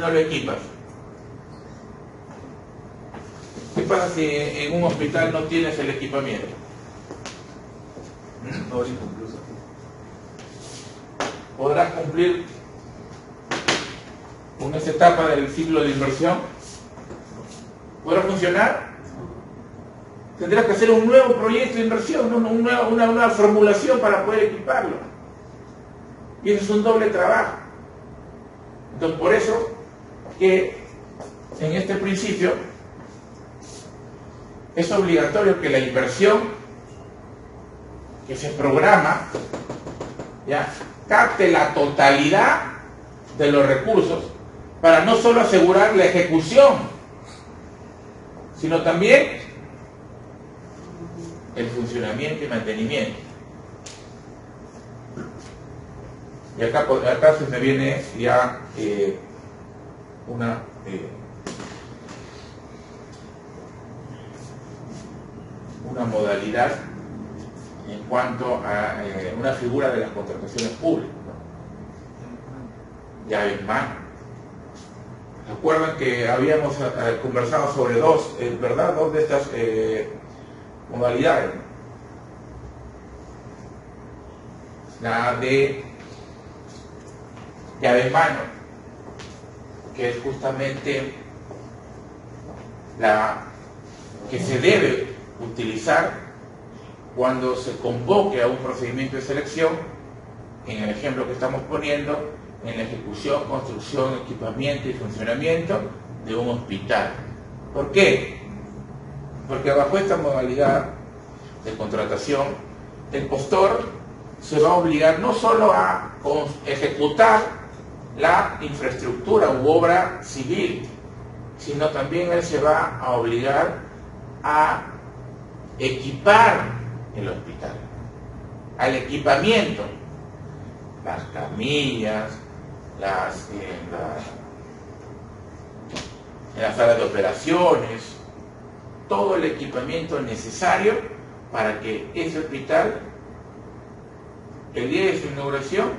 no lo equipas? ¿Qué pasa si en un hospital no tienes el equipamiento? ¿Podrás cumplir con esa etapa del ciclo de inversión? ¿Podrá funcionar? Tendrás que hacer un nuevo proyecto de inversión, una nueva formulación para poder equiparlo. Y eso es un doble trabajo. Entonces, por eso que en este principio es obligatorio que la inversión que se programa ya capte la totalidad de los recursos para no solo asegurar la ejecución, sino también el funcionamiento y mantenimiento. Y acá se me viene ya una modalidad en cuanto a una figura de las contrataciones públicas, ¿no? Llave en mano. Recuerdan que habíamos conversado sobre dos de estas modalidades. La de llave en mano, que es justamente la que se debe utilizar cuando se convoque a un procedimiento de selección, en el ejemplo que estamos poniendo, en la ejecución, construcción, equipamiento y funcionamiento de un hospital. ¿Por qué? Porque bajo esta modalidad de contratación, el postor se va a obligar no solo a ejecutar la infraestructura u obra civil, sino también él se va a obligar a equipar el hospital, al equipamiento, las camillas, en las salas de operaciones, todo el equipamiento necesario para que ese hospital, el día de su inauguración,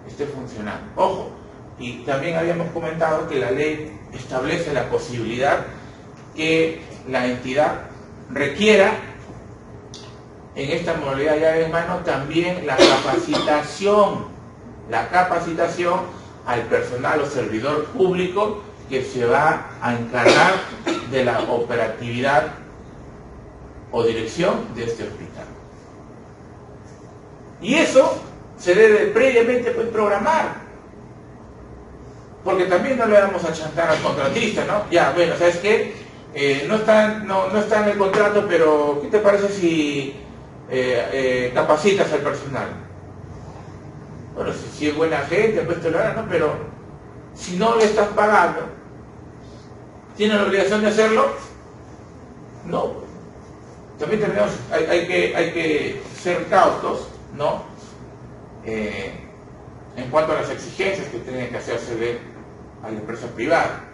esté funcionando. Ojo, y también habíamos comentado que la ley establece la posibilidad que la entidad requiera en esta modalidad llave en mano también la capacitación al personal o servidor público que se va a encargar de la operatividad o dirección de este hospital. Y eso se debe previamente programar, porque también no le vamos a chantar al contratista, ¿no? Ya, bueno, ¿sabes qué? No está en el contrato, pero ¿qué te parece si capacitas al personal? Bueno, si es buena gente, pues te lo hará, ¿no? Pero si no le estás pagando, ¿tiene la obligación de hacerlo? No. También hay que ser cautos, ¿no? En cuanto a las exigencias que tienen que hacerse a la empresa privada.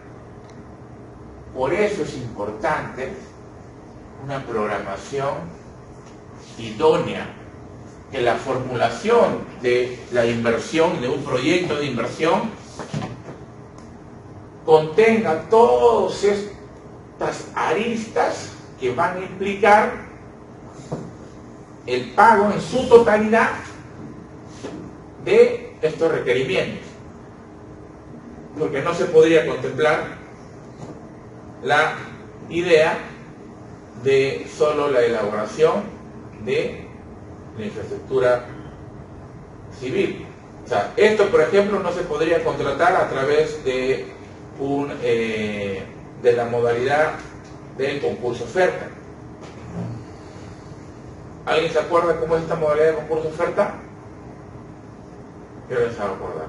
Por eso es importante una programación idónea, que la formulación de la inversión, de un proyecto de inversión, contenga todas estas aristas que van a implicar el pago en su totalidad de estos requerimientos, porque no se podría contemplar la idea de solo la elaboración de la infraestructura civil. O sea, esto, por ejemplo, no se podría contratar a través de la modalidad del concurso-oferta. ¿Alguien se acuerda cómo es esta modalidad de concurso-oferta? Creo que se va a acordar.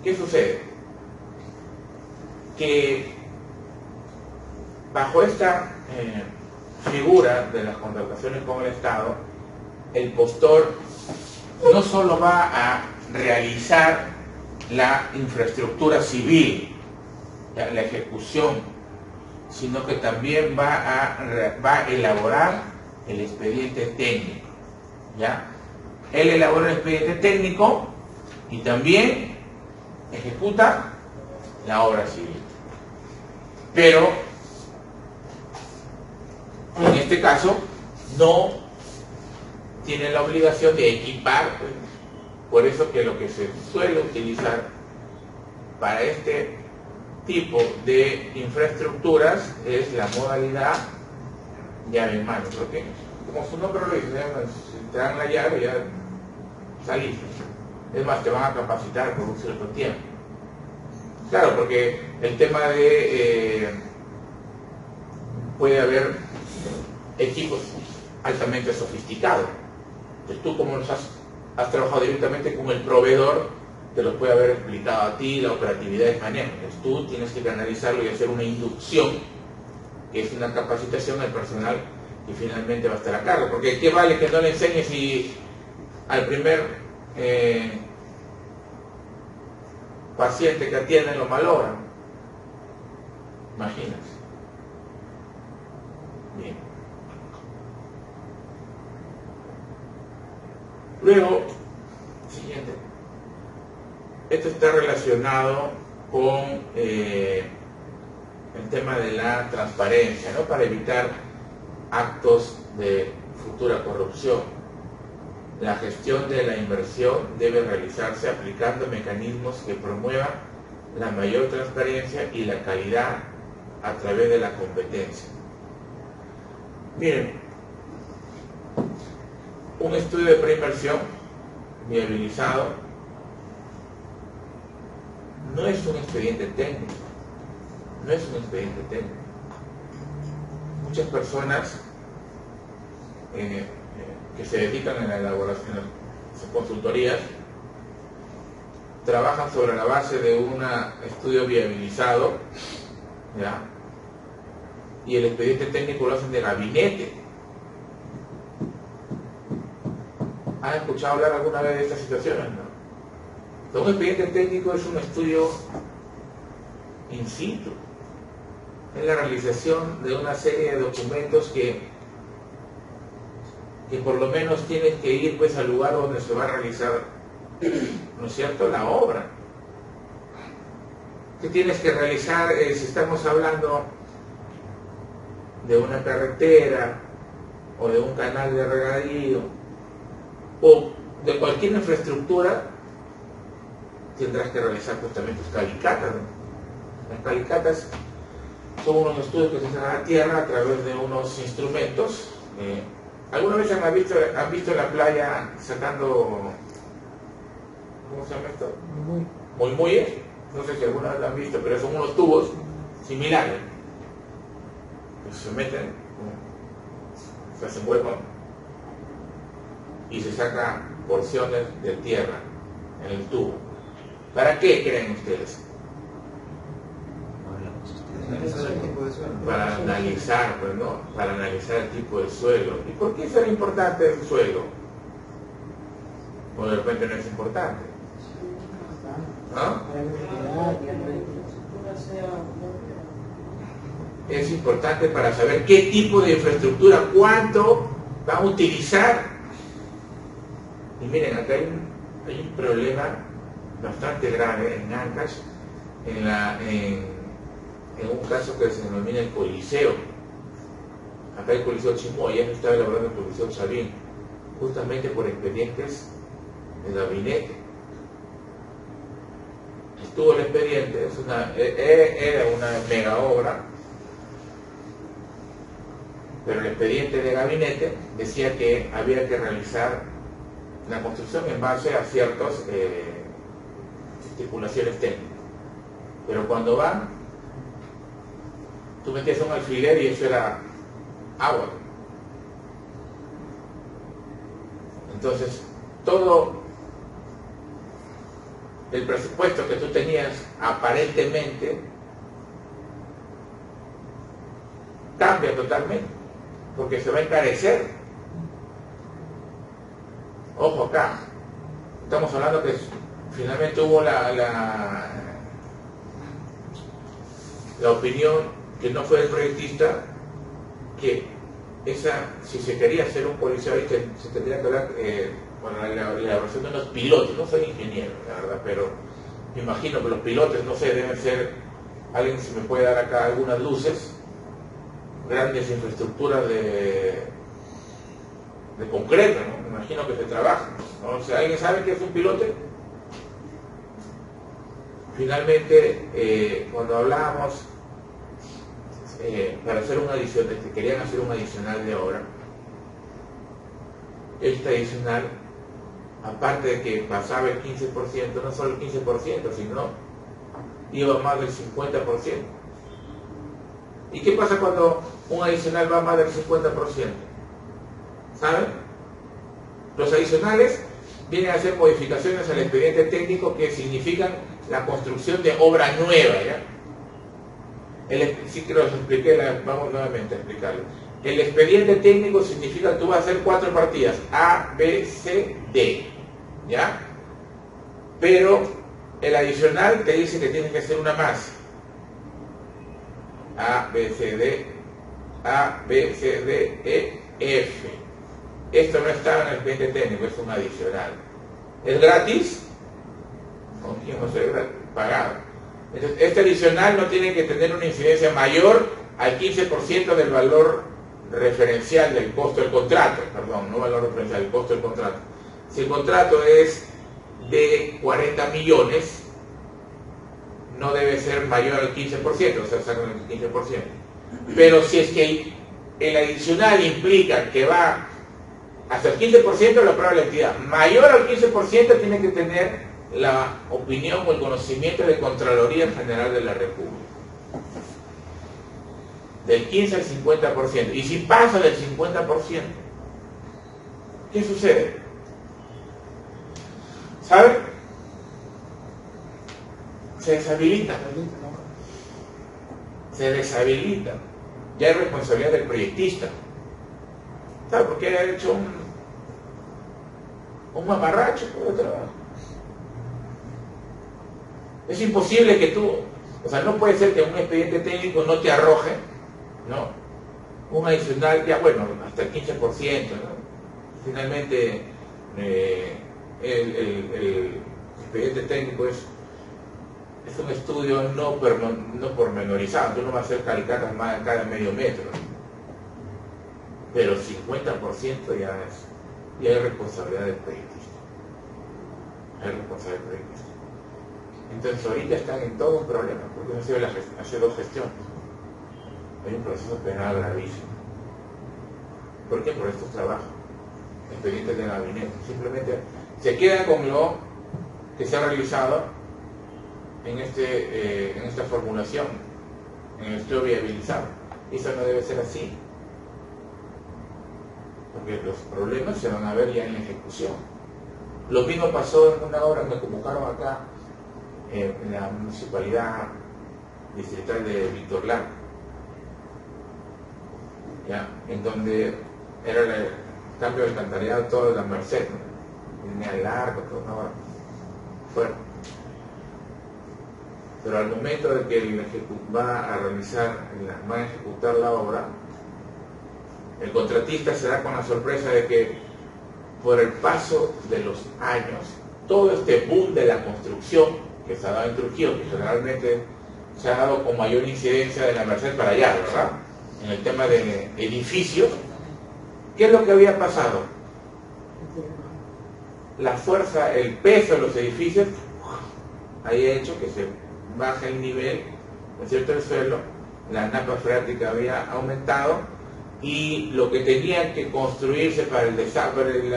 ¿Qué sucede? Que bajo esta figura de las contrataciones con el Estado, el postor no solo va a realizar la infraestructura civil, la ejecución, sino que también va a elaborar el expediente técnico, ¿ya? Él elabora el expediente técnico y también ejecuta la obra civil. Pero en este caso no tiene la obligación de equipar, pues. Por eso que lo que se suele utilizar para este tipo de infraestructuras es la modalidad llave en mano, porque como su nombre lo dice, si te dan la llave ya salís. Es más, te van a capacitar por un cierto tiempo. Claro, porque el tema de puede haber equipos altamente sofisticados. Entonces tú, como los has trabajado directamente con el proveedor, te lo puede haber explicado a ti, la operatividad de manejo. Entonces tú tienes que canalizarlo y hacer una inducción, que es una capacitación al personal que finalmente va a estar a cargo. Porque ¿qué vale que no le enseñes si al primer paciente que atienden lo malogran? Imagínate. Bien. Luego, siguiente. Esto está relacionado con el tema de la transparencia, ¿no? Para evitar actos de futura corrupción. La gestión de la inversión debe realizarse aplicando mecanismos que promuevan la mayor transparencia y la calidad a través de la competencia. Miren, un estudio de preinversión viabilizado no es un expediente técnico, no es un expediente técnico. Muchas personas que se dedican a la elaboración de consultorías trabajan sobre la base de un estudio viabilizado, ¿ya? Y el expediente técnico lo hacen de gabinete. ¿Han escuchado hablar alguna vez de estas situaciones? No. Un expediente técnico es un estudio in situ, es la realización de una serie de documentos que por lo menos tienes que ir pues al lugar donde se va a realizar, ¿no es cierto?, la obra. ¿Qué tienes que realizar si estamos hablando de una carretera o de un canal de regadío o de cualquier infraestructura? Tendrás que realizar justamente tus calicatas, ¿no? Las calicatas son unos estudios que se hacen a la tierra a través de unos instrumentos. ¿Alguna vez han visto en la playa sacando, ¿cómo se llama esto? Muelles. No sé si alguna vez lo han visto, pero son unos tubos similares. Que se meten, se hacen huecos y se sacan porciones de tierra en el tubo. ¿Para qué creen ustedes? Para analizar, pues, ¿no? Para analizar el tipo de suelo. ¿Y por qué será importante el suelo? O de repente no es importante. ¿No? Es importante para saber qué tipo de infraestructura, cuánto va a utilizar. Y miren, acá hay un problema bastante grave en Ancash, en un caso que se denomina el Coliseo. Acá el Coliseo Chimbote, ya se está elaborando el Coliseo Chavín, justamente por expedientes de gabinete. Estuvo el expediente, era una mega obra, pero el expediente de gabinete decía que había que realizar la construcción en base a ciertas estipulaciones técnicas. Pero cuando van, tú metías un alfiler y eso era agua. Entonces, todo el presupuesto que tú tenías aparentemente cambia totalmente, porque se va a encarecer. Ojo acá, estamos hablando que finalmente hubo la opinión, que no fue el proyectista, que si se quería hacer un coliseo ahí, se tendría que haber bueno, la elaboración de unos pilotos. No soy ingeniero, la verdad, pero me imagino que los pilotos, no sé, deben ser, alguien si me puede dar acá algunas luces, grandes infraestructuras de concreto, ¿no? Me imagino que se trabaja, ¿no? O sea, ¿alguien sabe qué es un pilote? Finalmente, cuando hablábamos para hacer una adición, que querían hacer un adicional de obra, este adicional, aparte de que pasaba el 15%, no solo el 15%, sino iba más del 50%. ¿Y qué pasa cuando un adicional va más del 50%? ¿Saben? Los adicionales vienen a hacer modificaciones al expediente técnico que significan la construcción de obra nueva, ¿ya? Sí que los expliqué, vamos nuevamente a explicarlo. El expediente técnico significa que tú vas a hacer 4 partidas, A, B, C, D, ¿ya? Pero el adicional te dice que tienes que hacer una más. A, B, C, D, A, B, C, D, E, F. Esto no estaba en el expediente técnico, es un adicional. ¿Es gratis? No sé, pagado. Entonces, este adicional no tiene que tener una incidencia mayor al 15% del valor referencial del costo del contrato, perdón, no valor referencial, el costo del contrato. Si el contrato es de 40 millones, no debe ser mayor al 15%, o sea, sacan el 15%. Pero si es que el adicional implica que va hasta el 15%, lo aprueba la entidad. Mayor al 15% tiene que tener la opinión o el conocimiento de Contraloría General de la República. Del 15 al 50%. Y si pasa del 50%, ¿qué sucede? ¿Saben? Se deshabilita. Se deshabilita. Ya hay responsabilidad del proyectista. ¿Sabe? Porque ha hecho un mamarracho por el trabajo. Es imposible que tú, o sea, no puede ser que un expediente técnico no te arroje, ¿no? Un adicional, ya bueno, hasta el 15%, ¿no? Finalmente, el expediente técnico es un estudio no pormenorizado, tú no vas a hacer calicatas más cada medio metro, ¿no? Pero 50% ya hay responsabilidad del proyectista. Hay responsabilidad del proyectista. Entonces ahorita están en todo un problema, porque no se hace 2 gestiones. Hay un proceso penal gravísimo. ¿Por qué? Por estos trabajos, expedientes de gabinete. Simplemente se queda con lo que se ha realizado en esta formulación, en el estudio viabilizado. Eso no debe ser así, porque los problemas se van a ver ya en la ejecución. Lo mismo pasó en una obra que convocaron acá en la municipalidad distrital de Víctor Lar, ¿ya? En donde era el cambio de alcantarillado todo de la Merced, ¿no? Línea larga, toda una obra fuerte. Pero al momento de que va a ejecutar la obra, el contratista se da con la sorpresa de que por el paso de los años, todo este boom de la construcción que se ha dado en Trujillo, que generalmente se ha dado con mayor incidencia de la Merced para allá, ¿verdad? En el tema de edificios, ¿qué es lo que había pasado? La fuerza, el peso de los edificios había hecho que se baje el nivel, ¿no es cierto?, del suelo, la napa freática había aumentado y lo que tenía que construirse para el desagüe,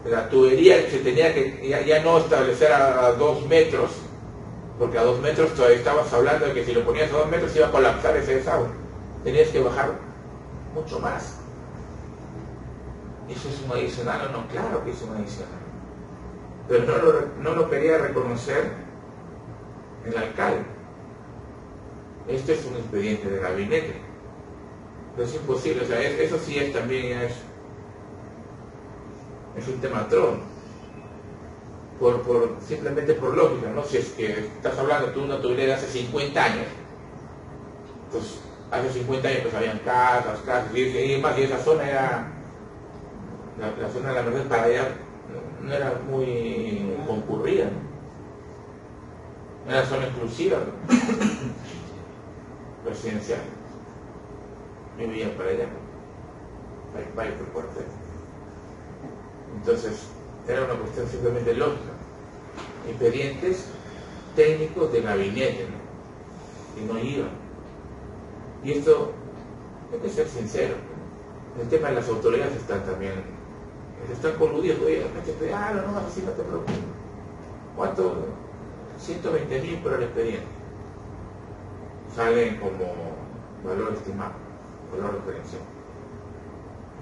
la tubería se tenía que ya no establecer a 2 metros, porque a 2 metros todavía estabas hablando de que si lo ponías a 2 metros iba a colapsar ese desagüe. Tenías que bajar mucho más. ¿Eso es un adicional o no? Claro que es un adicional. Pero no lo quería reconocer el alcalde. Este es un expediente de gabinete. Pero es imposible, o sea, eso sí es también es un tematrón. Simplemente por lógica, ¿no? Si es que estás hablando tú de una tubería de hace 50 años, entonces hace 50 años pues habían casas, y más, y esa zona era, la zona de la Merced para allá no era muy concurrida, ¿no? Era zona exclusiva, ¿no? Residencial. Yo vivía para allá, vaya por cuartel. Entonces, era una cuestión simplemente lógica. Expedientes técnicos de gabinete, ¿no? Y no iban. Y esto, hay que ser sincero, ¿no? El tema de las autoridades están también, están coludidos. Oye, no, así no te preocupes. ¿Cuánto? 120.000 por el expediente. Salen como valor estimado, valor referencial.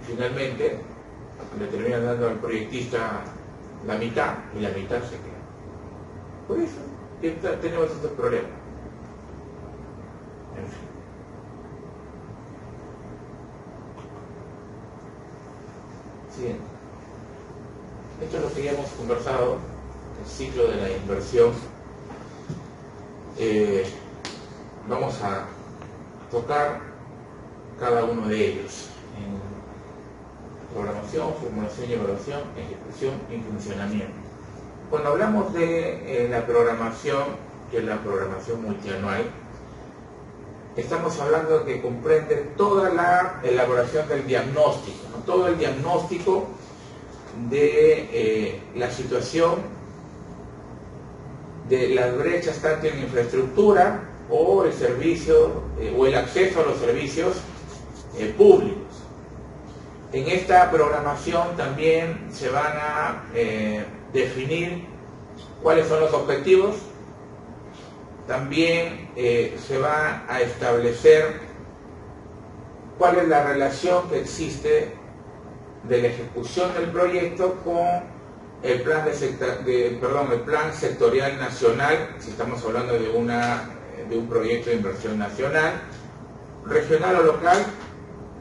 Y finalmente, le terminan dando al proyectista la mitad y la mitad se queda. Por eso tenemos estos problemas. En fin. Siguiente. Esto es lo que ya hemos conversado, el ciclo de la inversión. Vamos a tocar cada uno de ellos en programación, formulación y evaluación, ejecución y funcionamiento. Cuando hablamos de la programación, que es la programación multianual, estamos hablando de que comprende toda la elaboración del diagnóstico, ¿no? Todo el diagnóstico de la situación de las brechas tanto en infraestructura o el servicio o el acceso a los servicios públicos. En esta programación también se van a definir cuáles son los objetivos, también se va a establecer cuál es la relación que existe de la ejecución del proyecto con el plan, el plan sectorial nacional, si estamos hablando de un proyecto de inversión nacional, regional o local,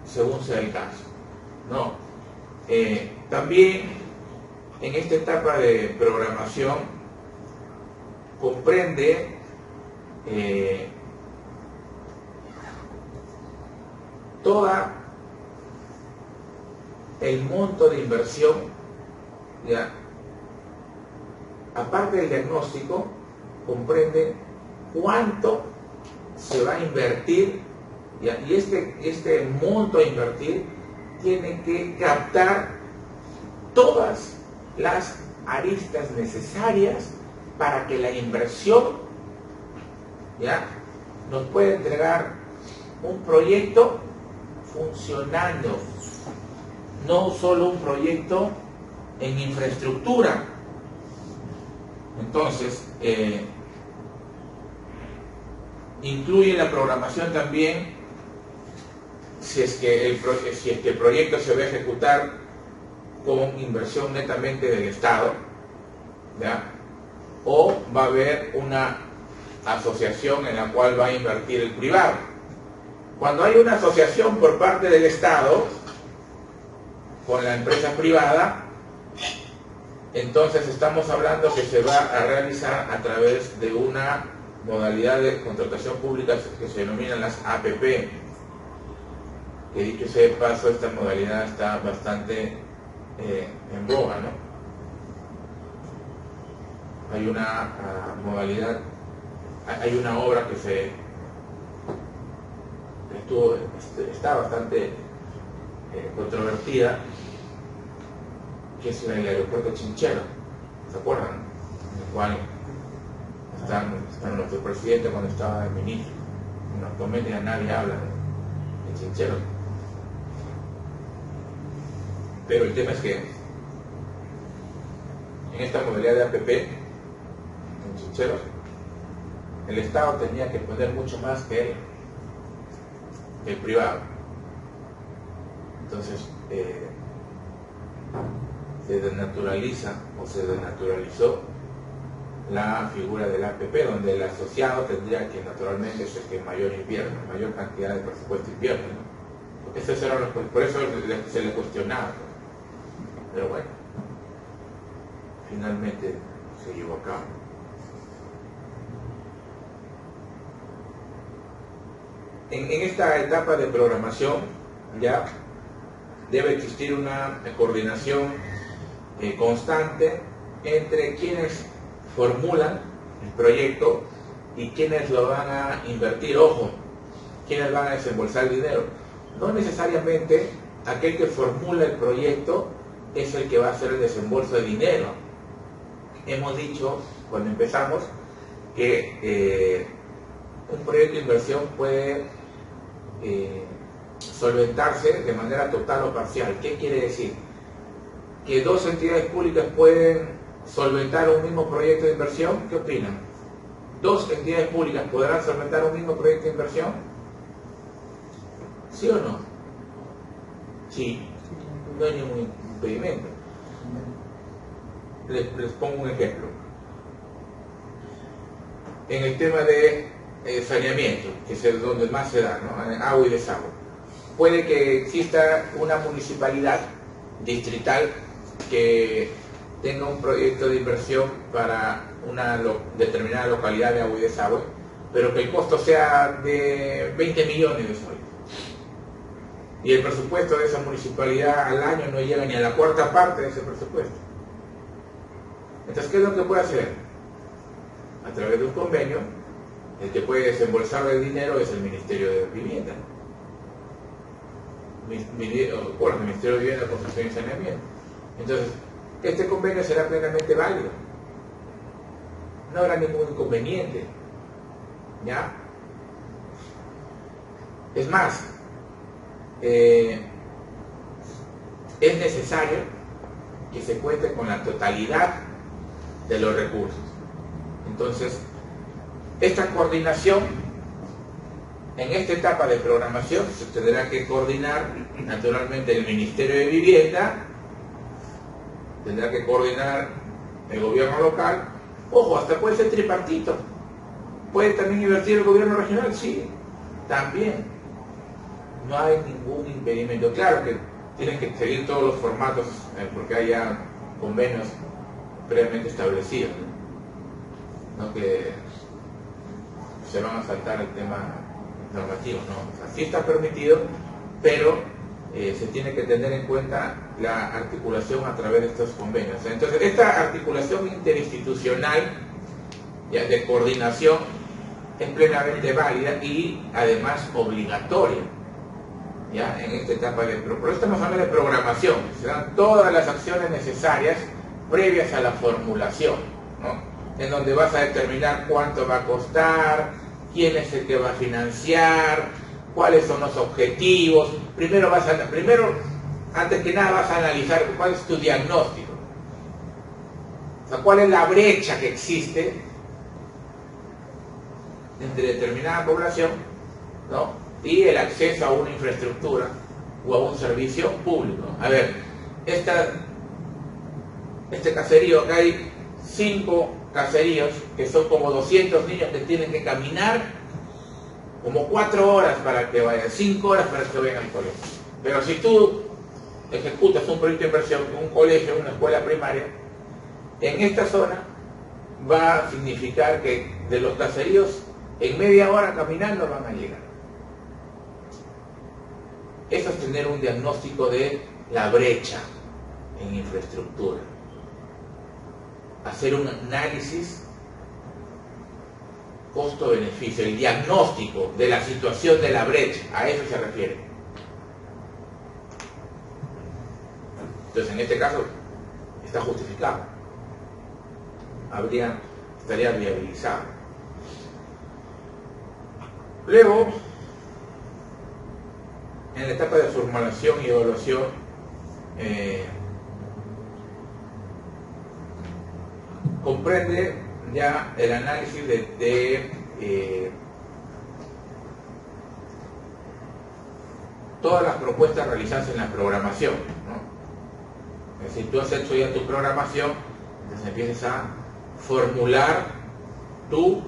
según sea el caso, ¿no? También en esta etapa de programación comprende toda el monto de inversión, ¿ya? Aparte del diagnóstico, comprende cuánto se va a invertir, ¿ya? Y este monto a invertir tiene que captar todas las aristas necesarias para que la inversión, ¿ya?, nos pueda entregar un proyecto funcionando, no solo un proyecto en infraestructura. Entonces, incluye la programación también si es que el proyecto se va a ejecutar con inversión netamente del Estado, ¿ya?, o va a haber una asociación en la cual va a invertir el privado. Cuando hay una asociación por parte del Estado con la empresa privada, entonces estamos hablando que se va a realizar a través de una modalidad de contratación pública que se denominan las APP, que dicho sea de paso, esta modalidad está bastante en boga, ¿no? Hay una modalidad, hay una obra que está bastante controvertida, que es el aeropuerto Chinchero, ¿se acuerdan? En el cual está nuestro presidente cuando estaba de ministro. Actualmente ya nadie habla de Chinchero. Pero el tema es que en esta modalidad de APP, en Chinchero, el Estado tenía que poner mucho más que el privado. Entonces, se desnaturaliza o se desnaturalizó la figura del APP, donde el asociado tendría que naturalmente ser el que mayor invierte, mayor cantidad de presupuesto invierte, ¿no? Por eso se le cuestionaba. Pero bueno, finalmente se llevó a cabo. En esta etapa de programación ya debe existir una coordinación constante entre quienes formulan el proyecto y quienes lo van a invertir. Ojo, quienes van a desembolsar dinero. No necesariamente aquel que formula el proyecto es el que va a hacer el desembolso de dinero. Hemos dicho cuando empezamos que un proyecto de inversión puede solventarse de manera total o parcial. ¿Qué quiere decir? Que dos entidades públicas pueden solventar un mismo proyecto de inversión. ¿Qué opinan? ¿Dos entidades públicas podrán solventar un mismo proyecto de inversión? ¿Sí o no? Sí, no hay ningún impedimento. Les pongo un ejemplo. En el tema de saneamiento, que es donde más se da, ¿no? Agua y desagüe. Puede que exista una municipalidad distrital que tenga un proyecto de inversión para una determinada localidad de agua y desagüe, pero que el costo sea de 20 millones de soles. Y el presupuesto de esa municipalidad al año no llega ni a la cuarta parte de ese presupuesto. Entonces, ¿qué es lo que puede hacer? A través de un convenio, el que puede desembolsar el dinero es el Ministerio de Vivienda. El Ministerio de Vivienda, Construcción y Saneamiento. Entonces, este convenio será plenamente válido. No habrá ningún inconveniente. ¿Ya? Es más, es necesario que se cuente con la totalidad de los recursos. Entonces, esta coordinación en esta etapa de programación se tendrá que coordinar naturalmente el Ministerio de Vivienda, tendrá que coordinar el gobierno local. Ojo, hasta puede ser tripartito. ¿Puede también invertir el gobierno regional? Sí, también. No hay ningún impedimento. Claro que tienen que seguir todos los formatos porque hay ya convenios previamente establecidos, ¿no? Que se van a saltar el tema normativo, ¿no? O sea, sí está permitido, pero se tiene que tener en cuenta la articulación a través de estos convenios. Entonces, esta articulación interinstitucional de coordinación es plenamente válida y además obligatoria, ¿ya? En esta etapa de programación. Por eso estamos hablando de programación, se dan todas las acciones necesarias previas a la formulación, ¿no? En donde vas a determinar cuánto va a costar, quién es el que va a financiar, cuáles son los objetivos. Primero, antes que nada, vas a analizar cuál es tu diagnóstico. O sea, cuál es la brecha que existe entre determinada población, ¿no? Y el acceso a una infraestructura o a un servicio público. A ver, este caserío, acá hay 5 caseríos que son como 200 niños que tienen que caminar como 4 horas para que vayan, 5 horas para que vayan al colegio. Pero si tú ejecutas un proyecto de inversión en un colegio, una escuela primaria, en esta zona va a significar que de los caseríos en media hora caminando van a llegar. Eso es tener un diagnóstico de la brecha en infraestructura. Hacer un análisis costo-beneficio, el diagnóstico de la situación de la brecha, a eso se refiere. Entonces, en este caso, está justificado. Estaría viabilizado. Luego, en la etapa de formulación y evaluación, comprende ya el análisis de todas las propuestas realizadas en la programación, ¿no? Es decir, tú has hecho ya tu programación, entonces empiezas a formular tu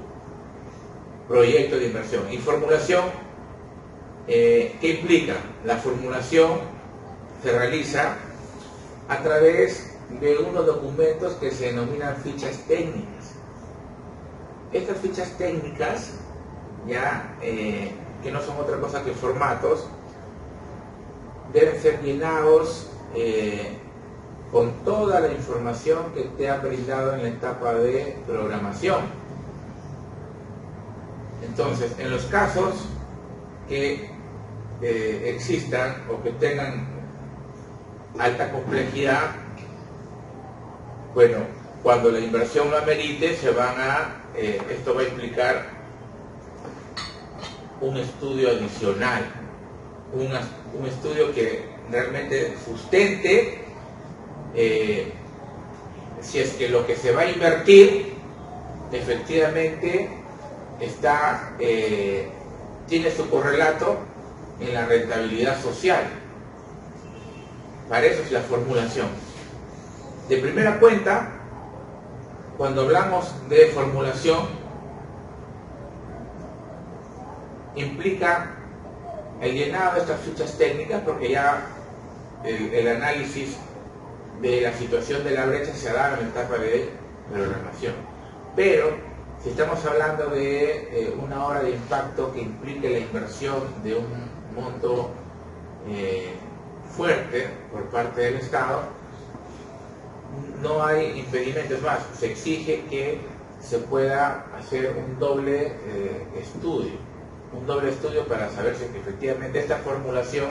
proyecto de inversión. Y formulación, ¿qué implica? La formulación se realiza a través de unos documentos que se denominan fichas técnicas. Estas fichas técnicas ya que no son otra cosa que formatos, deben ser llenados con toda la información que te ha brindado en la etapa de programación. Entonces, en los casos que existan o que tengan alta complejidad, bueno, cuando la inversión lo amerite, se van a, esto va a implicar un estudio adicional, un estudio que realmente sustente si es que lo que se va a invertir efectivamente tiene su correlato en la rentabilidad social. Para eso es la formulación. De primera cuenta, cuando hablamos de formulación, implica el llenado de estas fichas técnicas, porque ya el análisis de la situación de la brecha se da en la etapa de programación. Pero si estamos hablando de una hora de impacto que implique la inversión de un monto fuerte por parte del Estado, no hay impedimentos más. Se exige que se pueda hacer un doble estudio para saber si efectivamente esta formulación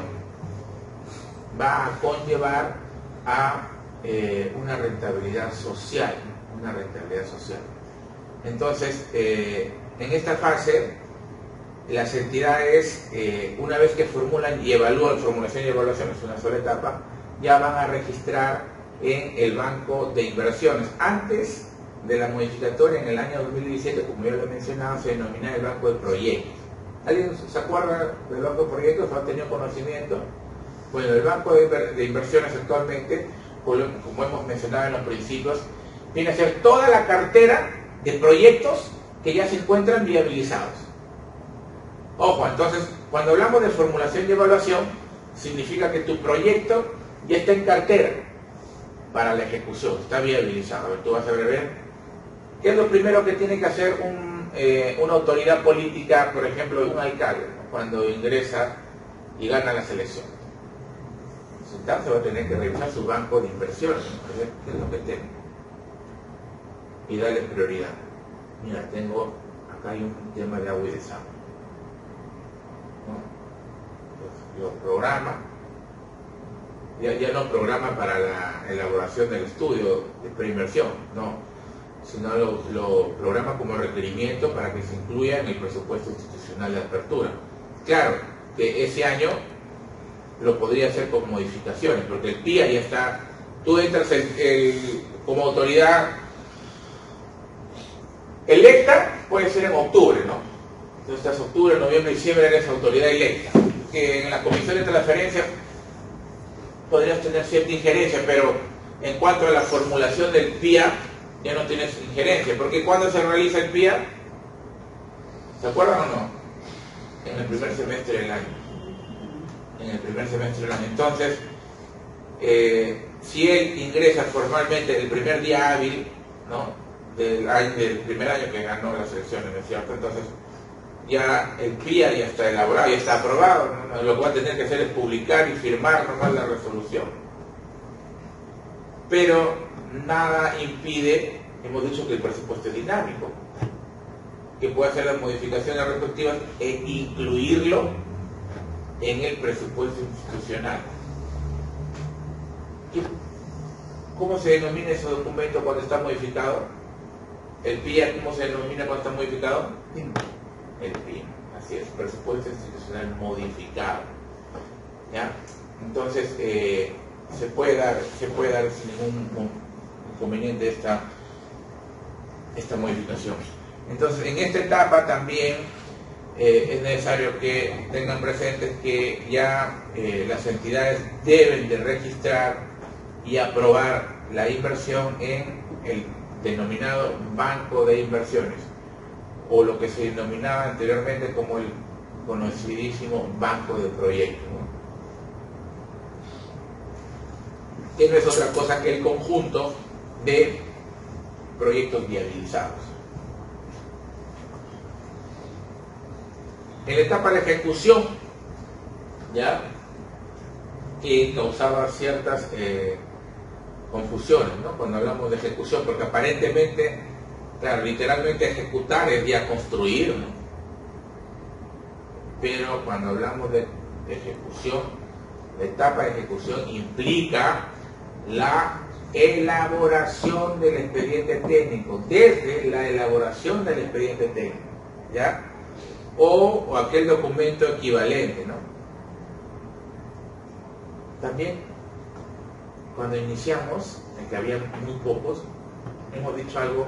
va a conllevar a una rentabilidad social. Entonces, en esta fase, las entidades, una vez que formulan y evalúan, formulación y evaluación es una sola etapa, ya van a registrar en el banco de inversiones. Antes de la modificatoria, en el año 2017, como ya lo he mencionado, se denomina el banco de proyectos. ¿Alguien se acuerda del banco de proyectos o ha tenido conocimiento? Bueno, el banco de inversiones actualmente, como hemos mencionado en los principios, viene a ser toda la cartera de proyectos que ya se encuentran viabilizados. Ojo, entonces, cuando hablamos de formulación y evaluación, significa que tu proyecto ya está en cartera para la ejecución, está viabilizado. A ver, tú vas a ver, ¿qué es lo primero que tiene que hacer una autoridad política, por ejemplo, un alcalde, ¿no?, cuando ingresa y gana las elecciones? Entonces va a tener que revisar su banco de inversiones, ¿no? ¿Qué es lo que tengo? Y darle prioridad. Mira, acá hay un tema de agua y desagüe, ¿no? Entonces, yo programa, ya no programa para la elaboración del estudio de preinversión, no, sino lo programa como requerimiento para que se incluya en el presupuesto institucional de apertura. Claro que ese año lo podría hacer con modificaciones, porque el PIA ya está, tú entras como autoridad electa, puede ser en octubre, ¿no? Entonces estás octubre, noviembre, diciembre, eres autoridad electa, que en la comisión de transferencia podrías tener cierta injerencia, pero en cuanto a la formulación del PIA, ya no tienes injerencia, porque cuando se realiza el PIA, ¿se acuerdan o no? En el primer semestre del año. Entonces, si él ingresa formalmente el primer día hábil, ¿no?, del primer año que ganó las elecciones, ¿no es cierto? Entonces, ya el PIA ya está elaborado, ya está aprobado, ¿no? Lo que va a tener que hacer es publicar y firmar nomás la resolución. Pero nada impide, hemos dicho que el presupuesto es dinámico, que pueda hacer las modificaciones respectivas e incluirlo en el presupuesto institucional. ¿Cómo se denomina ese documento cuando está modificado? ¿El PIA cómo se denomina cuando está modificado? El PIA, así es, presupuesto institucional modificado. ¿Ya? Entonces, se puede dar sin ningún inconveniente esta modificación. Entonces, en esta etapa también es necesario que tengan presentes que ya las entidades deben de registrar y aprobar la inversión en el denominado banco de inversiones, o lo que se denominaba anteriormente como el conocidísimo banco de proyectos, ¿no?, que no es otra cosa que el conjunto de proyectos viabilizados. En la etapa de ejecución, ya, que causaba ciertas confusiones, ¿no? Cuando hablamos de ejecución, porque aparentemente, claro, literalmente ejecutar es ya construir, ¿no? Pero cuando hablamos de ejecución, la etapa de ejecución implica la elaboración del expediente técnico, desde la elaboración del expediente técnico, ¿ya? O aquel documento equivalente, ¿no? También, cuando iniciamos, en que había muy pocos, hemos dicho algo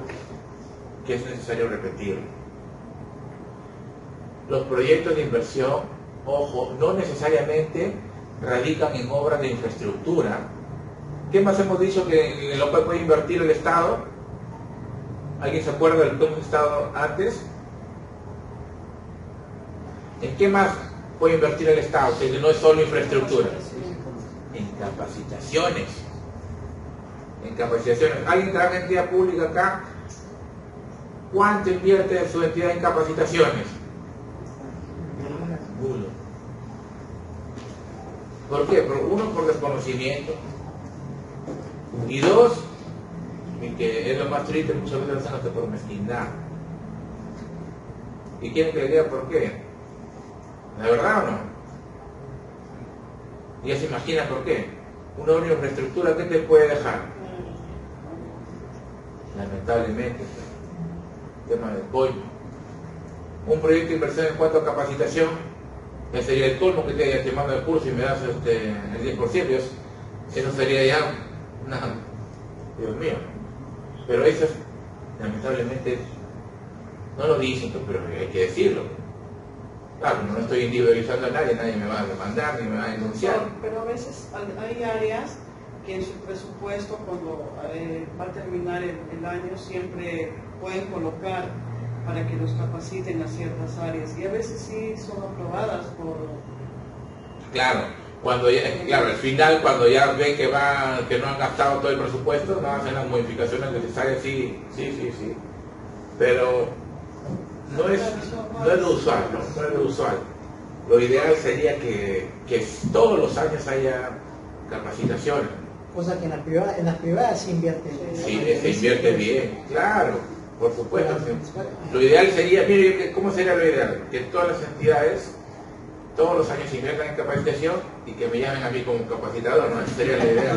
que es necesario repetir. Los proyectos de inversión, ojo, no necesariamente radican en obras de infraestructura. ¿Qué más hemos dicho que en lo cual puede invertir el Estado? ¿Alguien se acuerda de lo que hemos estado antes? ¿En qué más puede invertir el Estado? Que no es solo infraestructura. En capacitaciones. En capacitaciones. ¿Alguien trabaja en entidad pública acá? ¿Cuánto invierte su entidad en capacitaciones? Nulo. ¿Por qué? Uno, por desconocimiento. Y dos, y que es lo más triste, muchas veces lo hacen hasta por mezquindad. ¿Y quieren que le diga por qué? ¿La verdad o no? Ya se imagina por qué. Una obra de infraestructura, ¿qué te puede dejar? Lamentablemente, tema del colmo. Un proyecto de inversión en cuanto a capacitación, que sería el colmo, que te mando el curso y me das el 10%, eso sería ya una... Dios mío. Pero eso es, lamentablemente, no lo dicen, pero hay que decirlo. Claro, no estoy individualizando a nadie, nadie me va a demandar ni me va a denunciar. Pero a veces hay áreas que en su presupuesto, cuando va a terminar el año, siempre pueden colocar para que los capaciten a ciertas áreas. Y a veces sí son aprobadas por... Claro, cuando ya, claro, al final, cuando ya ven que no han gastado todo el presupuesto, no hacen las modificaciones necesarias, sí. Pero no es lo usual, ¿no? No es lo usual. Lo ideal sería que todos los años haya capacitaciones. Cosa que en las privadas se invierte. Sí, se invierte bien, claro, por supuesto. Lo ideal sería, mire, ¿cómo sería lo ideal? Que todas las entidades, todos los años inviertan en capacitación y que me llamen a mí como capacitador, ¿no? Esa sería la idea.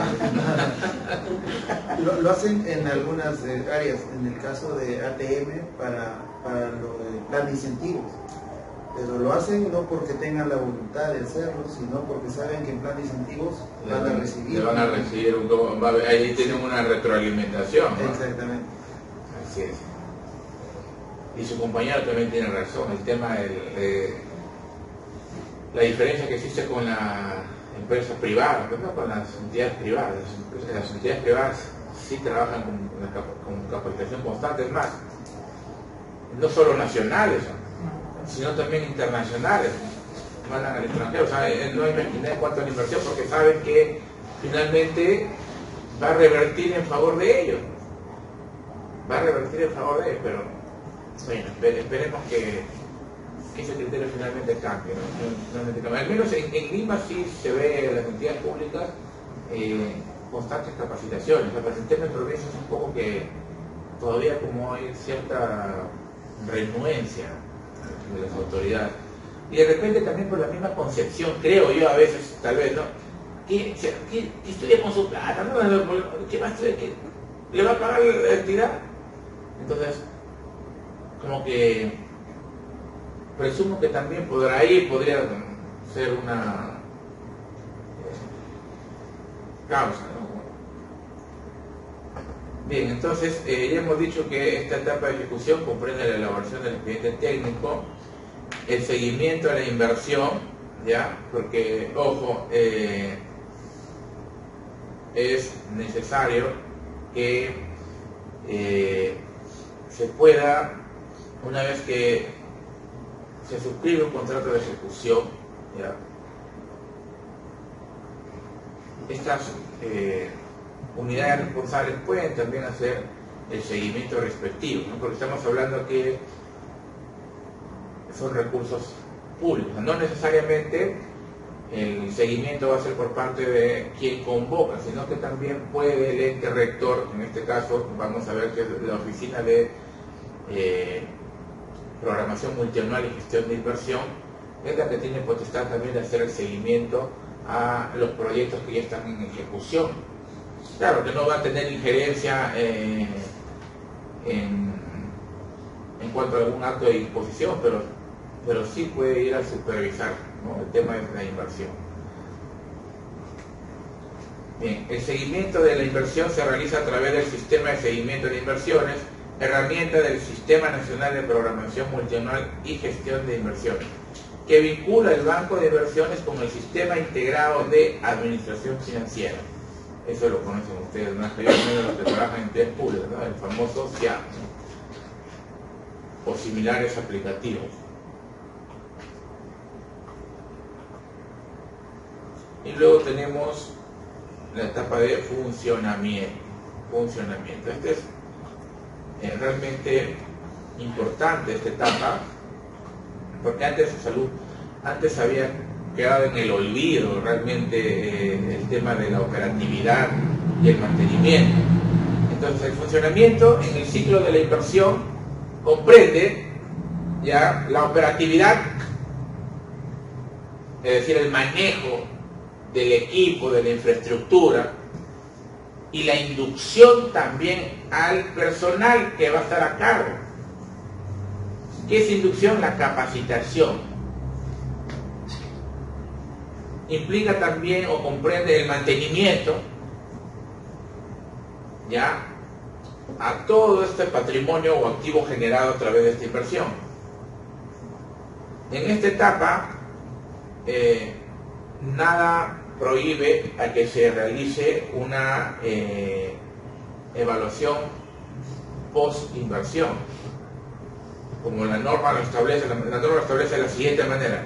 Lo hacen en algunas áreas, en el caso de ATM para lo del plan de incentivos, pero lo hacen no porque tengan la voluntad de hacerlo, sino porque saben que en plan de incentivos van a recibir. Le van a recibir, ahí tienen una retroalimentación, ¿no? Exactamente. Así es. Y su compañero también tiene razón, el tema de la diferencia que existe con las empresas privadas, ¿no? Con las entidades privadas. Las entidades privadas sí trabajan con capacitación constante, es más, no solo nacionales, sino también internacionales, mandan al extranjero, o sea, no hay mezquindad en cuanto a la inversión porque saben que finalmente va a revertir en favor de ellos, pero bueno, esperemos que ese criterio finalmente cambie, ¿no? Al menos en Lima sí se ve en las entidades públicas constantes capacitaciones. La presentación de provincia es un poco que todavía como hay cierta renuencia de las autoridades. Y de repente también por la misma concepción, creo yo a veces, tal vez, ¿no? Que estudia con su plata, ¿no? ¿Qué va a estudiar? ¿Qué le va a pagar la entidad? Entonces, como que presumo que también podría ser una causa, ¿no? Bien, entonces ya hemos dicho que esta etapa de ejecución comprende la elaboración del expediente técnico, el seguimiento a la inversión, ¿ya? Porque, ojo, es necesario que se pueda, una vez que se suscribe un contrato de ejecución, ¿ya? Estas unidades responsables pueden también hacer el seguimiento respectivo, ¿no? Porque estamos hablando que son recursos públicos. No necesariamente el seguimiento va a ser por parte de quien convoca, sino que también puede el ente rector, en este caso vamos a ver que es la Oficina de Programación Multianual y Gestión de Inversión, es la que tiene potestad también de hacer el seguimiento a los proyectos que ya están en ejecución. Claro que no va a tener injerencia en cuanto a algún acto de disposición, pero sí puede ir a supervisar, ¿no?, el tema de la inversión. Bien, el seguimiento de la inversión se realiza a través del Sistema de Seguimiento de Inversiones, herramienta del Sistema Nacional de Programación Multianual y Gestión de Inversiones, que vincula el Banco de Inversiones con el Sistema Integrado de Administración Financiera. Eso lo conocen ustedes, ¿no? Yo menos los que trabajan en entidades públicas, ¿no?, el famoso SIAP, ¿no?, o similares aplicativos. Y luego tenemos la etapa de funcionamiento. Este es realmente importante, esta etapa, porque antes había quedado en el olvido realmente el tema de la operatividad y el mantenimiento. Entonces el funcionamiento en el ciclo de la inversión comprende ya la operatividad, es decir, el manejo del equipo, de la infraestructura, y la inducción también al personal que va a estar a cargo. ¿Qué es inducción? La capacitación. Implica también o comprende el mantenimiento, ya, a todo este patrimonio o activo generado a través de esta inversión. En esta etapa, nada prohíbe a que se realice una evaluación post-inversión, como la norma lo establece. La norma lo establece de la siguiente manera: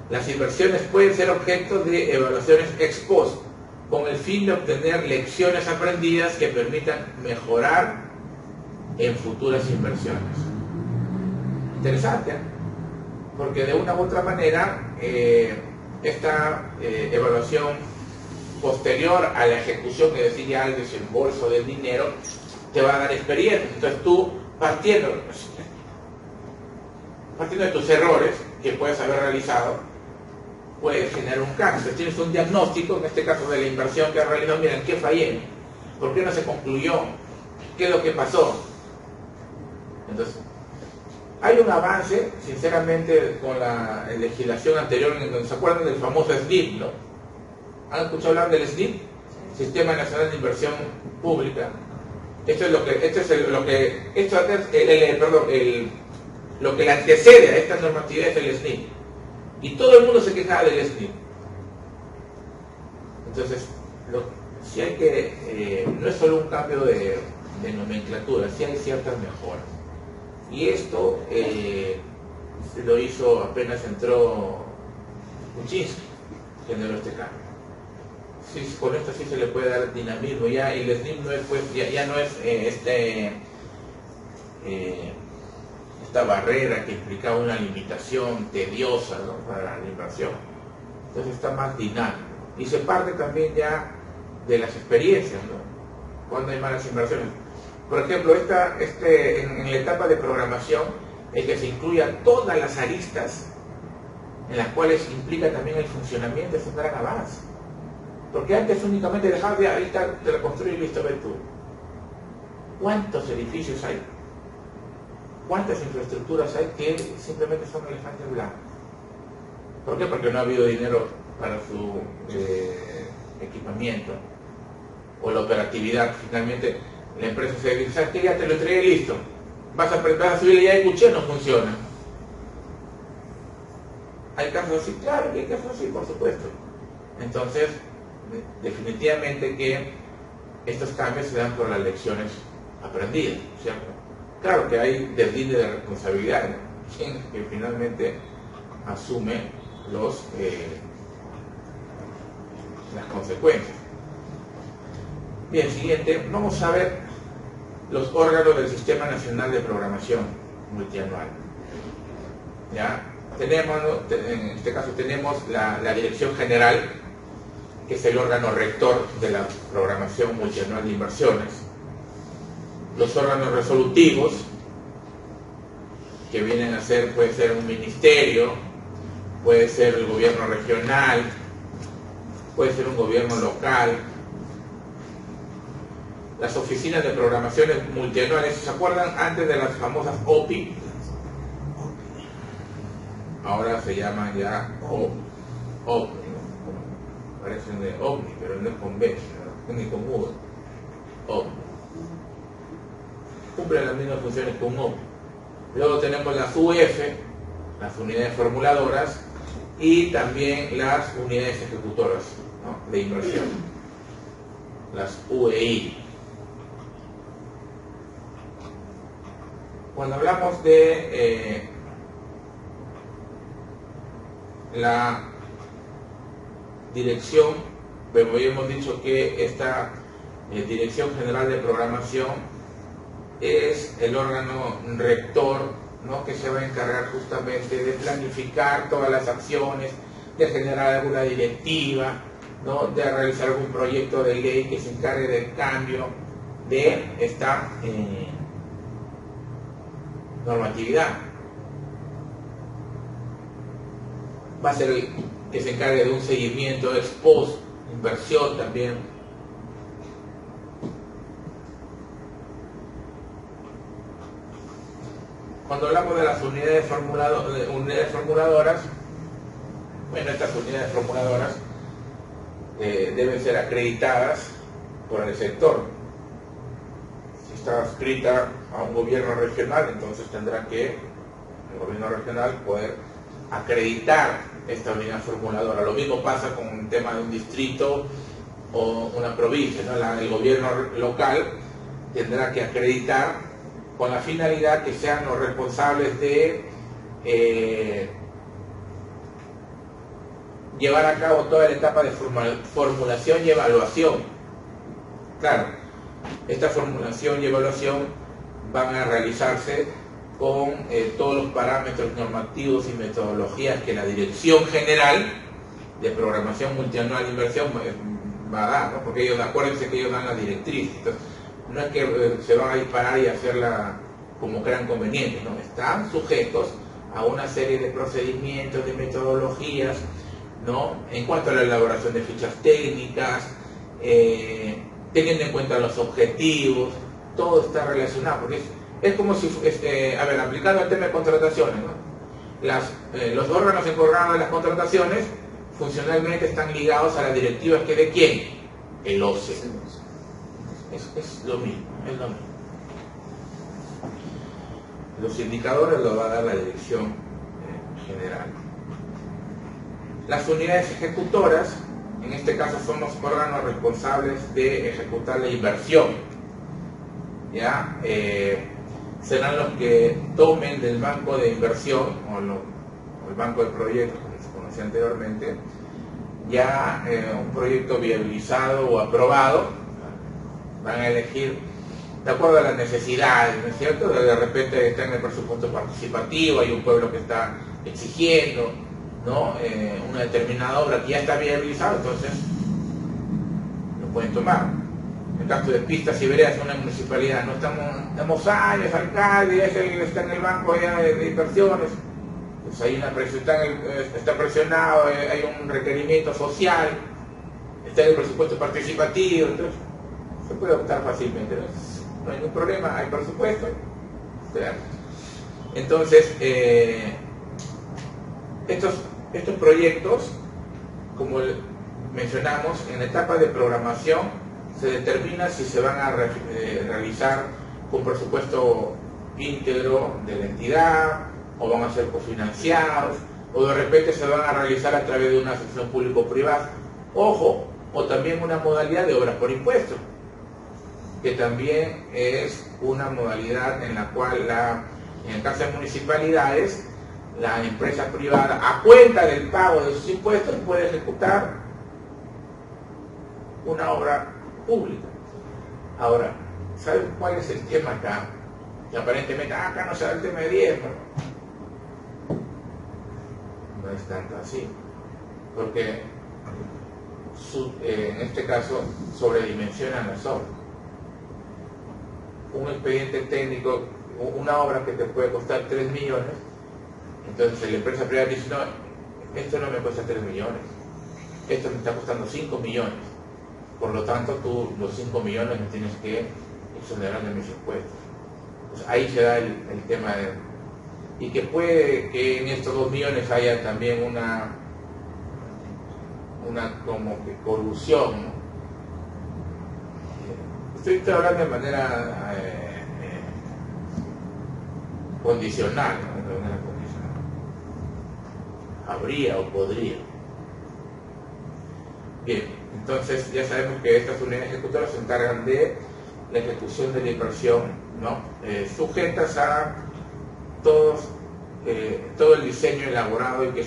las inversiones pueden ser objeto de evaluaciones ex post, con el fin de obtener lecciones aprendidas que permitan mejorar en futuras inversiones. Interesante, ¿eh? Porque de una u otra manera esta evaluación posterior a la ejecución, es decir, ya al desembolso del dinero, te va a dar experiencia. Entonces tú, partiendo de tus errores que puedes haber realizado, puedes generar un cambio. Entonces tienes un diagnóstico, en este caso de la inversión que has realizado: mira, ¿en qué fallé? ¿Por qué no se concluyó? ¿Qué es lo que pasó? Entonces, hay un avance, sinceramente, con la legislación anterior, en donde se acuerdan del famoso SNIP, ¿no? ¿Han escuchado hablar del SNIP? Sistema Nacional de Inversión Pública. Lo que le antecede a esta normatividad es el SNIP. Y todo el mundo se quejaba del SNIP. Entonces, si hay que, no es solo un cambio de nomenclatura, sí hay ciertas mejoras. Y esto lo hizo apenas entró Kuczynski, generó este cambio. Sí, con esto sí se le puede dar dinamismo ya, y el SNIP no es, pues, ya no es esta barrera que implicaba una limitación tediosa, ¿no?, para la inversión. Entonces está más dinámico. Y se parte también ya de las experiencias, ¿no?, cuando hay malas inversiones. Por ejemplo, en la etapa de programación, el que se incluya todas las aristas en las cuales implica también el funcionamiento, es un gran avance. Porque antes únicamente dejabas de ahí está, te lo construyo y listo, ves tú. ¿Cuántos edificios hay? ¿Cuántas infraestructuras hay que simplemente son elefantes blancos? ¿Por qué? Porque no ha habido dinero para su equipamiento o la operatividad. Finalmente la empresa se dice: ¿sabes qué? Ya te lo entregué listo. Vas a subirle ya de cuché, no funciona. ¿Hay casos así? Claro que hay casos así, por supuesto. Entonces, definitivamente que estos cambios se dan por las lecciones aprendidas, ¿cierto? Claro que hay deslinde de responsabilidad, ¿no? Quien que finalmente asume las consecuencias. Bien, siguiente, vamos a ver los órganos del Sistema Nacional de Programación Multianual. ¿Ya? tenemos, en este caso tenemos la Dirección General, que es el órgano rector de la programación multianual de inversiones. Los órganos resolutivos, que vienen a ser, puede ser un ministerio, puede ser el gobierno regional, puede ser un gobierno local. Las oficinas de programaciones multianuales, ¿se acuerdan antes de las famosas OPI? Ahora se llaman ya OPI. Parecen de OVNI, pero no es con B, ni con U. OVNI. Cumplen las mismas funciones que un OVNI. Luego tenemos las UF, las unidades formuladoras, y también las unidades ejecutoras, ¿no?, de inversión, las UEI. Cuando hablamos de la dirección, como ya hemos dicho que esta Dirección General de Programación es el órgano rector, ¿no?, que se va a encargar justamente de planificar todas las acciones, de generar alguna directiva, ¿no?, de realizar algún proyecto de ley que se encargue del cambio de esta normatividad. Va a ser el que se encargue de un seguimiento ex post, inversión también. Cuando hablamos de las unidades formuladoras, bueno, estas unidades formuladoras deben ser acreditadas por el sector. Si está adscrita a un gobierno regional, entonces tendrá que el gobierno regional poder acreditar esta unidad formuladora. Lo mismo pasa con un tema de un distrito o una provincia, ¿no? El gobierno local tendrá que acreditar con la finalidad que sean los responsables de llevar a cabo toda la etapa de formulación y evaluación. Claro, esta formulación y evaluación van a realizarse con todos los parámetros normativos y metodologías que la Dirección General de Programación Multianual de Inversión va a dar, ¿no? Porque ellos, acuérdense que ellos dan la directriz. Entonces, no es que se van a disparar y hacerla como crean conveniente, ¿no? Están sujetos a una serie de procedimientos, de metodologías, ¿no?, en cuanto a la elaboración de fichas técnicas, teniendo en cuenta los objetivos, todo está relacionado, porque es como si, aplicando el tema de contrataciones, ¿no? Los órganos encargados de las contrataciones funcionalmente están ligados a las directivas que de quién, el OCE. Es lo mismo, es lo mismo. Los indicadores los va a dar la Dirección General. Las unidades ejecutoras, en este caso son los órganos responsables de ejecutar la inversión, ¿ya? Serán los que tomen del banco de inversión o el banco de proyectos, como se conocía anteriormente, ya un proyecto viabilizado o aprobado. Van a elegir de acuerdo a las necesidades, ¿no es cierto? De repente está en el presupuesto participativo, hay un pueblo que está exigiendo, ¿no?, una determinada obra que ya está viabilizada, entonces lo pueden tomar. En el caso de pistas y veredas, una municipalidad, no estamos años, alcalde, es el que está en el banco allá de inversiones, pues hay una presión, está presionado, hay un requerimiento social, está en el presupuesto participativo, entonces se puede optar fácilmente, no hay ningún problema, hay presupuesto. Entonces, estos proyectos, como mencionamos, en la etapa de programación se determina si se van a realizar con presupuesto íntegro de la entidad, o van a ser cofinanciados, o de repente se van a realizar a través de una asociación público-privada. Ojo, o también una modalidad de obras por impuesto, que también es una modalidad en la cual en el caso de municipalidades, la empresa privada, a cuenta del pago de sus impuestos, puede ejecutar una obra pública. Ahora, ¿saben cuál es el tema acá? Que aparentemente acá no se da el tema de diezmo. no es tanto así, porque en este caso sobredimensionan las obras. Un expediente técnico, una obra que te puede costar 3 millones, entonces la empresa privada dice, no, esto no me cuesta 3 millones, esto me está costando 5 millones, por lo tanto tú los 5 millones me tienes que exonerar de mis impuestos. Pues ahí se da el tema y que puede que en estos 2 millones haya también una como que colusión, ¿no? Estoy hablando de manera condicional, ¿no? De manera condicional. Habría o podría. Bien, entonces ya sabemos que estas unidades ejecutoras se encargan de la ejecución de la inversión, ¿no? Sujetas a todo el diseño elaborado y que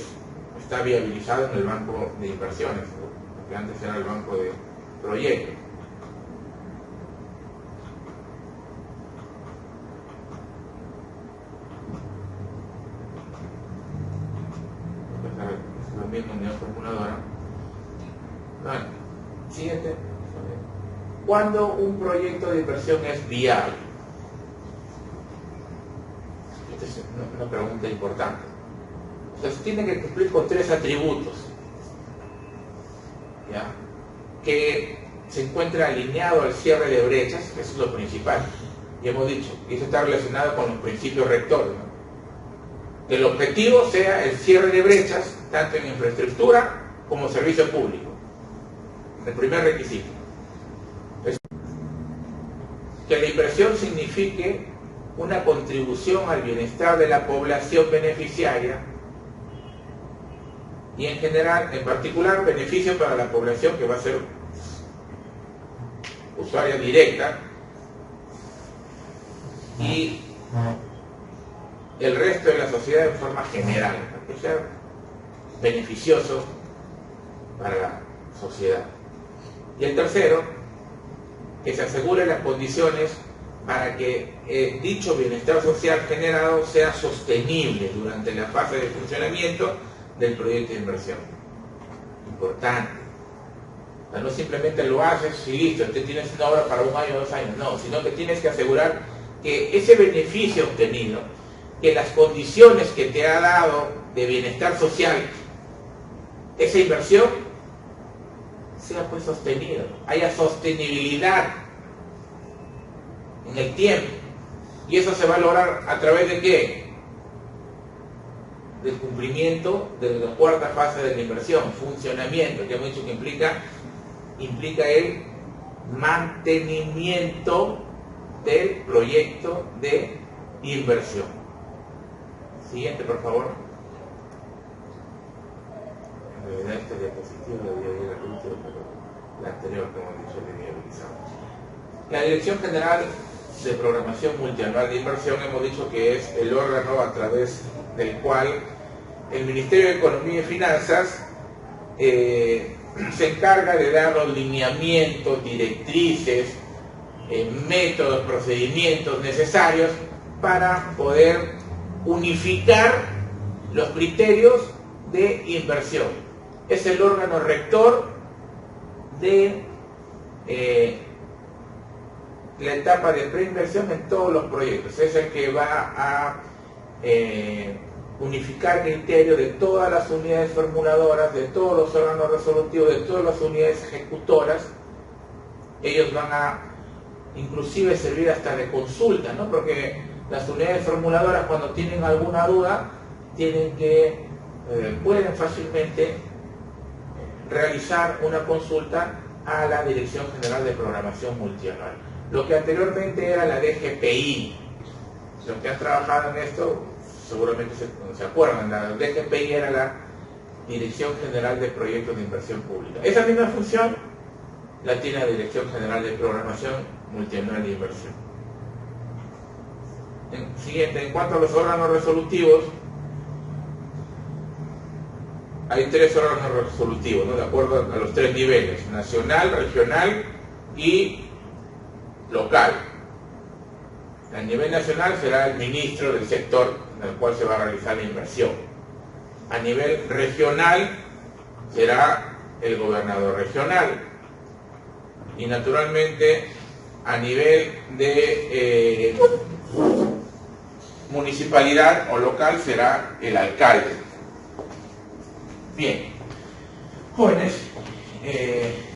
está viabilizado en el banco de inversiones, ¿no? Que antes era el banco de proyectos. Es lo mismo, unidad formuladora. Bueno, siguiente. ¿Cuándo un proyecto de inversión es viable? Esta es una pregunta importante. Entonces tiene que cumplir con 3 atributos, ¿ya? Que se encuentra alineado al cierre de brechas, que eso es lo principal. Y hemos dicho, y eso está relacionado con los principios rectores, ¿no? Que el objetivo sea el cierre de brechas, tanto en infraestructura como servicio público. El primer requisito. Que la inversión signifique una contribución al bienestar de la población beneficiaria y en general, en particular, beneficio para la población que va a ser usuaria directa y el resto de la sociedad en forma general, para que sea beneficioso para la sociedad. Y el tercero, que se asegure las condiciones para que dicho bienestar social generado sea sostenible durante la fase de funcionamiento del proyecto de inversión. Importante. O sea, no simplemente lo haces y listo, te tienes una obra para 1 año o 2 años, no, sino que tienes que asegurar que ese beneficio obtenido, que las condiciones que te ha dado de bienestar social, esa inversión, sea pues sostenido, haya sostenibilidad en el tiempo. Y eso se va a lograr a través de ¿qué? Del cumplimiento de la 4ª fase de la inversión, funcionamiento, que hemos dicho que implica el mantenimiento del proyecto de inversión. Siguiente, por favor. En realidad esta diapositiva debería ir al último, pero la anterior, como hemos dicho, le viabilizamos. La Dirección General de Programación Multianual de Inversión hemos dicho que es el órgano a través del cual el Ministerio de Economía y Finanzas se encarga de dar los lineamientos, directrices, métodos, procedimientos necesarios para poder unificar los criterios de inversión. Es el órgano rector de la etapa de preinversión en todos los proyectos. Es el que va a unificar criterios de todas las unidades formuladoras, de todos los órganos resolutivos, de todas las unidades ejecutoras. Ellos van a inclusive servir hasta de consulta, ¿no? Porque las unidades formuladoras, cuando tienen alguna duda, pueden fácilmente realizar una consulta a la Dirección General de Programación Multianual. Lo que anteriormente era la DGPI, los que han trabajado en esto seguramente se acuerdan, la DGPI era la Dirección General de Proyectos de Inversión Pública. Esa misma función la tiene la Dirección General de Programación Multianual de Inversión. Siguiente, en cuanto a los órganos resolutivos, hay 3 órganos resolutivos, ¿no? De acuerdo a los 3 niveles: nacional, regional y local. A nivel nacional será el ministro del sector en el cual se va a realizar la inversión. A nivel regional será el gobernador regional. Y naturalmente a nivel de municipalidad o local será el alcalde. Bien, jóvenes,